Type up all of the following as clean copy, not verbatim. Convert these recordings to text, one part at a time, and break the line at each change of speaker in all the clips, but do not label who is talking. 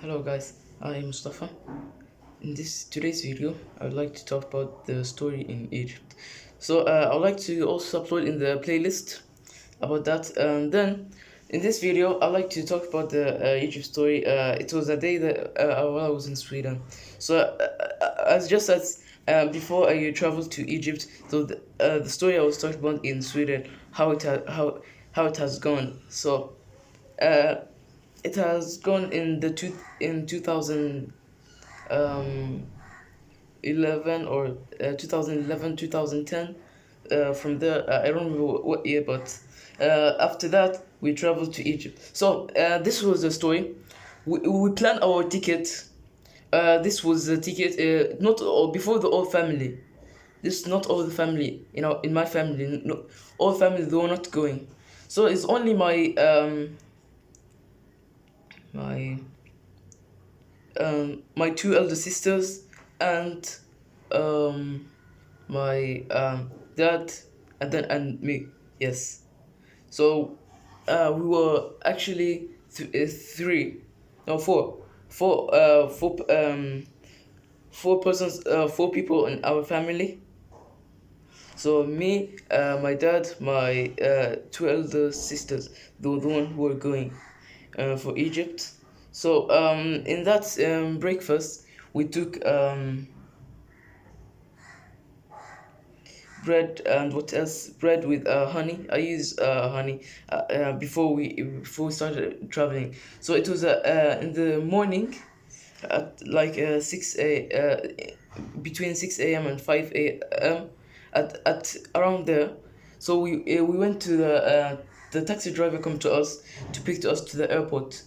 Hello guys, I am Mustafa. In this today's video, I would like to talk about the story in Egypt. I would like to also upload in the playlist about that. And then in this video, I'd like to talk about the Egypt story. It was a day that while I was in Sweden. As just as before I traveled to Egypt, the story I was talking about in Sweden, how it has gone. Uh, it has gone in 2000 um 11 or 2011 2010. From there, I don't remember what year, but after that we traveled to Egypt. This was the story. We planned our ticket. This was the ticket, not all, before the whole family. This is not all the family, in my family, no, all family they were not going. So it's only my my two elder sisters and um my dad and me. Yes. So we were actually three, no, four persons, four people in our family. So me, my dad, my two elder sisters, they were the one who were going for Egypt. In that breakfast, we took bread and what else? Bread with honey. I use honey before we started traveling. So it was in the morning at like between 6 a.m. and 5 a.m. At around there. So we went to the taxi driver come to us to pick us to the airport.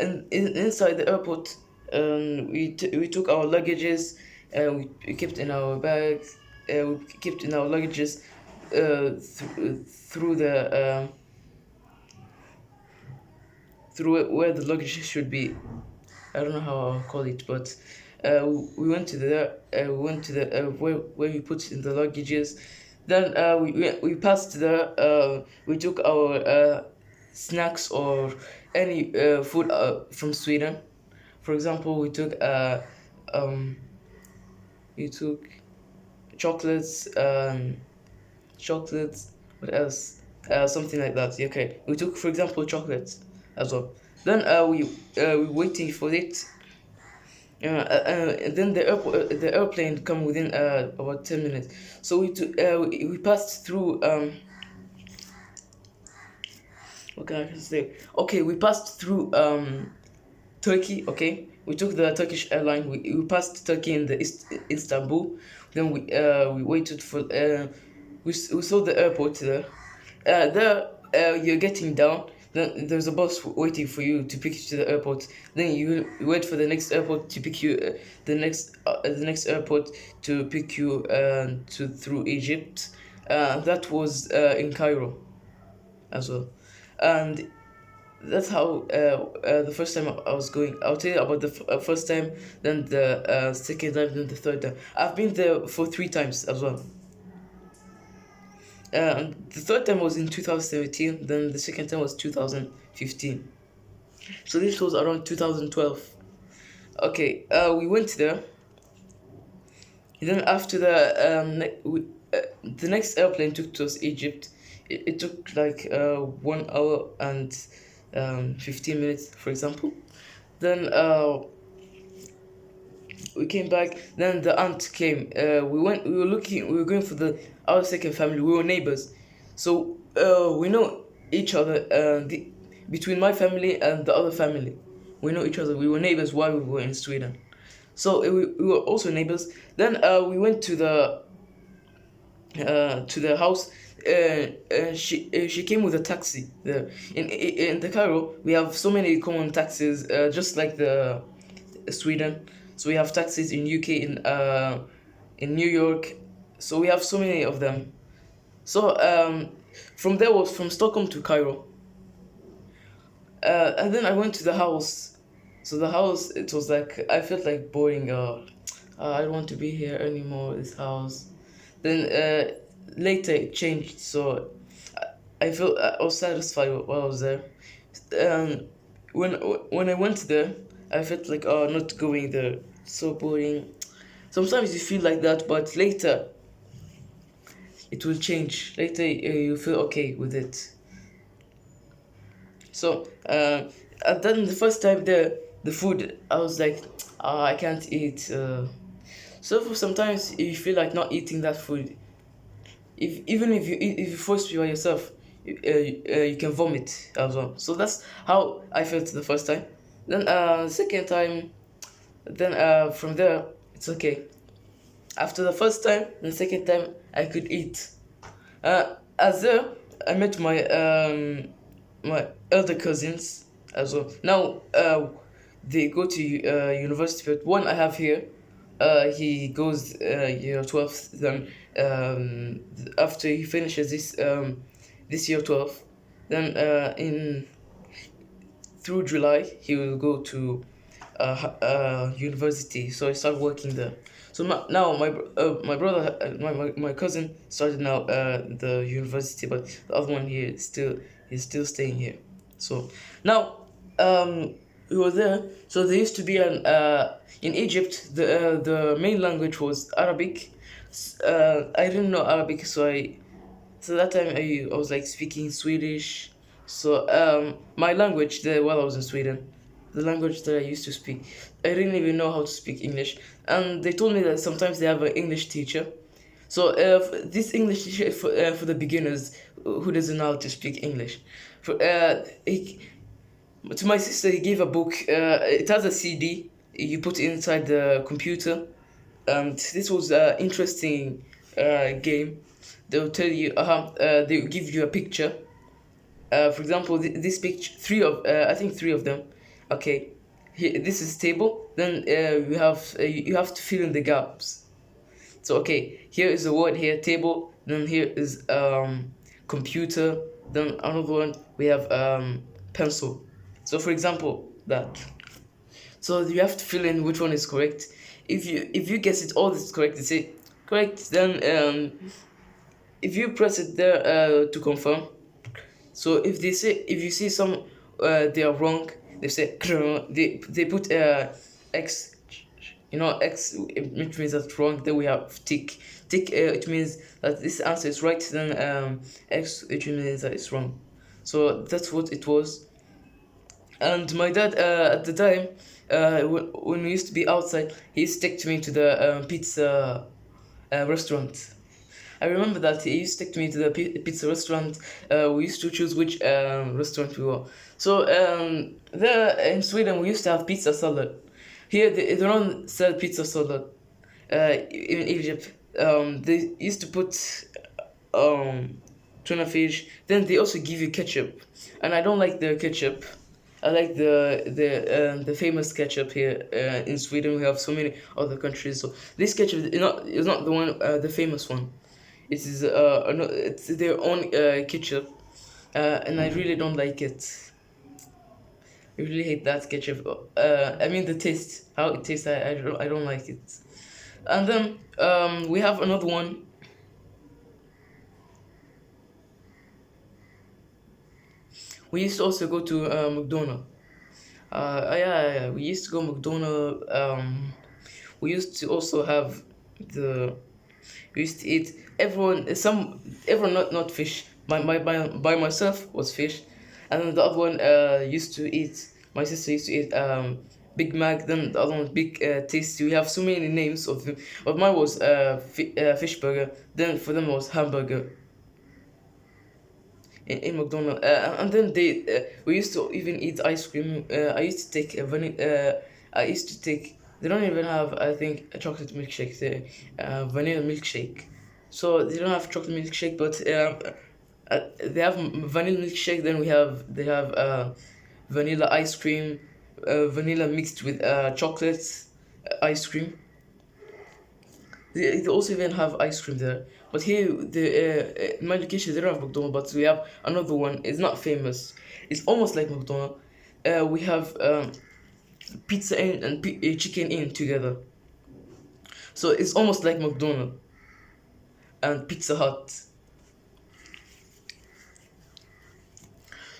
Inside the airport, we took our luggages. We kept in our bags. We kept in our luggages through the through where the luggage should be. I don't know how I'll call it, but we went to we went to the where we put in the luggages. Then we passed there. We took our snacks or any food from Sweden. For example, um we took chocolates, chocolates. What else? Something like that. Yeah, okay, we took, for example, chocolates as well. Then we waiting for it. And then the airplane come within about 10 minutes. So we passed through. What can I say? Okay, we passed through Turkey. Okay, we took the Turkish airline. We passed Turkey in the Istanbul. Then we waited for we saw the airport there. There you're getting down. Then there's a bus waiting for you to pick you to the airport. Then you wait for the next airport to pick you. The next airport to pick you to through Egypt. That was in Cairo as well, and that's how the first time I was going. I'll tell you about the first time, then the second time, then the third time. I've been there for three times as well. And the third time was in 2017, then the second time was 2015. So this was around 2012. Okay, we went there. And then after the next airplane took to us Egypt. It took like 1 hour and 15 minutes, for example. Then we came back. Then the aunt came. We went. We were looking. We were going for our second family. We were neighbors, so we know each other. Between my family and the other family, we know each other. We were neighbors while we were in Sweden, so we were also neighbors. Then we went to the house. She came with a taxi. In the Cairo, we have so many common taxis, just like the Sweden. So we have taxis in UK, in New York. So we have so many of them. So from there was from Stockholm to Cairo. And then I went to the house. So the house, it was like I felt like boring. I don't want to be here anymore. This house. Then later it changed. So I was satisfied while I was there. Um, when I went there, I felt like, oh, not going there, so boring. Sometimes you feel like that, but later it will change. Later you feel okay with it. So then the first time there, the food, I was like, I can't eat. So for sometimes you feel like not eating that food. If even if you eat, if you force by yourself, you can vomit as well. So that's how I felt the first time. Then second time, then from there it's okay. After the first time and second time, I could eat. As there, I met my elder cousins as well. Now they go to university, but one I have here, he goes year 12. Then after he finishes this year 12, then in through July he will go to university. So I started working there. So now my brother, my cousin started now the university, but the other one here he's still staying here. So now we were there. So there used to be an in Egypt, the main language was Arabic. I didn't know Arabic, so that time I was like speaking Swedish. So my language there while I was in Sweden, the language that I used to speak, I didn't even know how to speak English. And they told me that sometimes they have an English teacher. So this English teacher is for the beginners who doesn't know how to speak English. To my sister, he gave a book. It has a CD. You put it inside the computer, and this was an interesting game. They'll tell you, they'll give you a picture. For example, this picture, I think three of them. Okay, here, this is table. Then you have to fill in the gaps. So okay, here is the word here, table. Then here is computer. Then another one we have pencil. So for example, that. So you have to fill in which one is correct. If you guess it all is correct, you say correct. Then if you press it there to confirm. So if you see some they are wrong, they say they put X, X, which means that's wrong. Then we have tick. Tick it means that this answer is right. Then X, which means that it's wrong. So that's what it was. And my dad at the time, when we used to be outside, he used to take me to the pizza restaurant. I remember that he used to take me to the pizza restaurant. We used to choose which restaurant we were. So there in Sweden, we used to have pizza salad. Here they don't sell pizza salad. In Egypt, they used to put tuna fish. Then they also give you ketchup, and I don't like the ketchup. I like the famous ketchup here in Sweden. We have so many other countries. So this ketchup is not the one the famous one. It is it's their own ketchup, and I really don't like it. I really hate that ketchup. I mean the taste, how it tastes. I don't like it. And then we have another one. We used to also go to McDonald's. Yeah, we used to go McDonald's. We used to also have the. We used to eat everyone not fish. By myself was fish, and then the other one used to eat. My sister used to eat Big Mac. Then the other one Big Tasty. We have so many names of them, but mine was fish burger. Then for them it was hamburger in McDonald's. And then we used to even eat ice cream. I used to take vanilla. I used to take. They don't even have, I think, a chocolate milkshake. Vanilla milkshake. So they don't have chocolate milkshake, but they have vanilla milkshake. Then they have vanilla ice cream, vanilla mixed with chocolate ice cream. They also even have ice cream there. But here, in my location, they don't have McDonald's, but we have another one. It's not famous. It's almost like McDonald's. We have Pizza Inn and Chicken Inn together. So it's almost like McDonald's and Pizza Hut.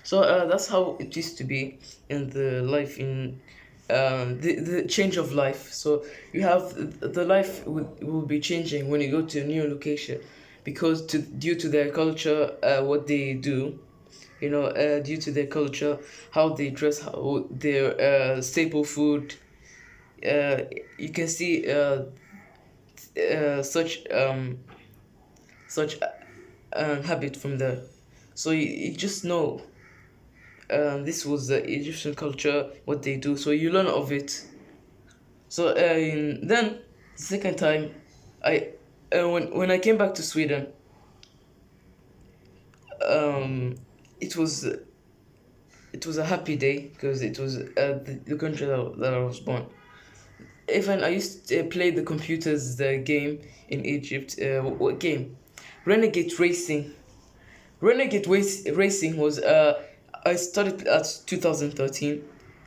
So that's how it used to be in the life in the change of life. So you have the life will be changing when you go to a new location, because due to their culture, what they do, due to their culture, how they dress, how their staple food. Uh, you can see such habit from there. So you just know this was the Egyptian culture, what they do. So you learn of it. So then the second time, I when I came back to Sweden, um, it was it was a happy day because it was the country that I was born. Even I used to play the computers the game in Egypt. What game? Renegade Racing. Racing was I started at 2013.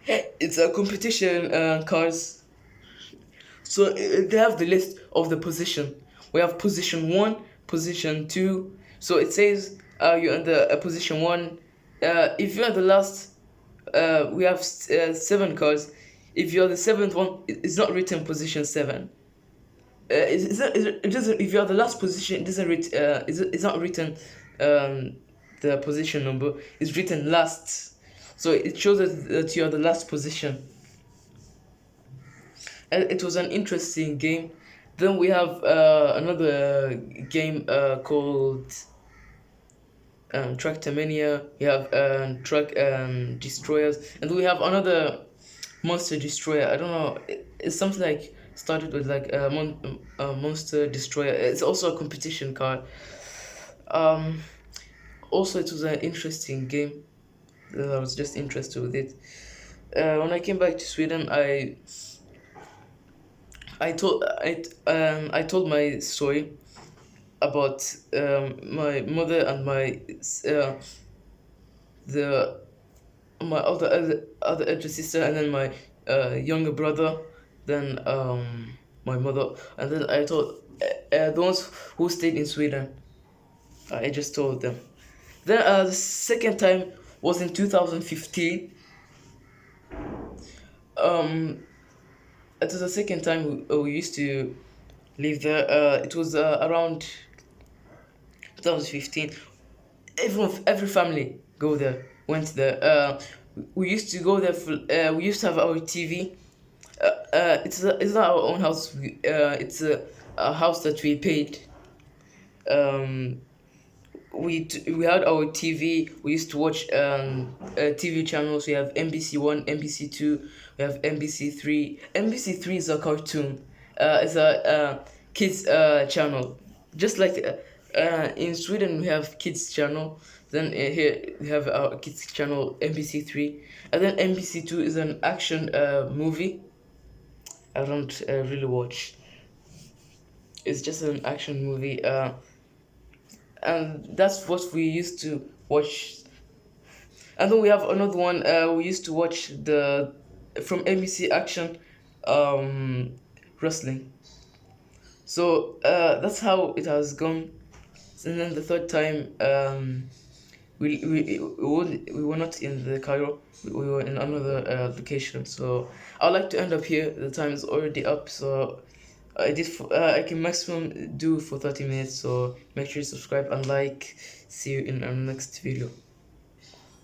It's a competition cars. So they have the list of the position. We have position one, position two. So it says you're in the position one. If you're the last, we have seven cars. If you're the seventh one, it's not written position seven. It doesn't. If you're the last position, it doesn't it's not written. The position number is written last, so it shows that you're the last position. And it was an interesting game. Then we have another game called Tractormania. We have Truck Destroyers, and we have another Monster Destroyer. I don't know. It's something like started with like Monster Destroyer. It's also a competition card. Um, Also, it was an interesting game. I was just interested with it. When I came back to Sweden, I told my story about my mother and uh, the my other elder sister, and then my younger brother, then my mother, and then I told the ones who stayed in Sweden. I just told them. Then the second time was in 2015. Um, it was the second time we used to live there. It was around 2015. Every family go there, went there. We used to go there for. We used to have our TV. It's not our own house. It's a house that we paid. Um, we had our TV. We used to watch TV channels. We have NBC 1, NBC 2. We have NBC 3. NBC 3 is a cartoon. It's a kids channel. Just like in Sweden we have kids channel. Then here we have our kids channel NBC 3, and then NBC 2 is an action movie. I don't really watch. It's just an action movie. And that's what we used to watch. And then we have another one. We used to watch the from NBC Action, wrestling. So that's how it has gone. And then the third time, we were not in the Cairo. We were in another location. So I'd like to end up here. The time is already up. So I can maximum do for 30 minutes. So make sure you subscribe and like. See you in our next video.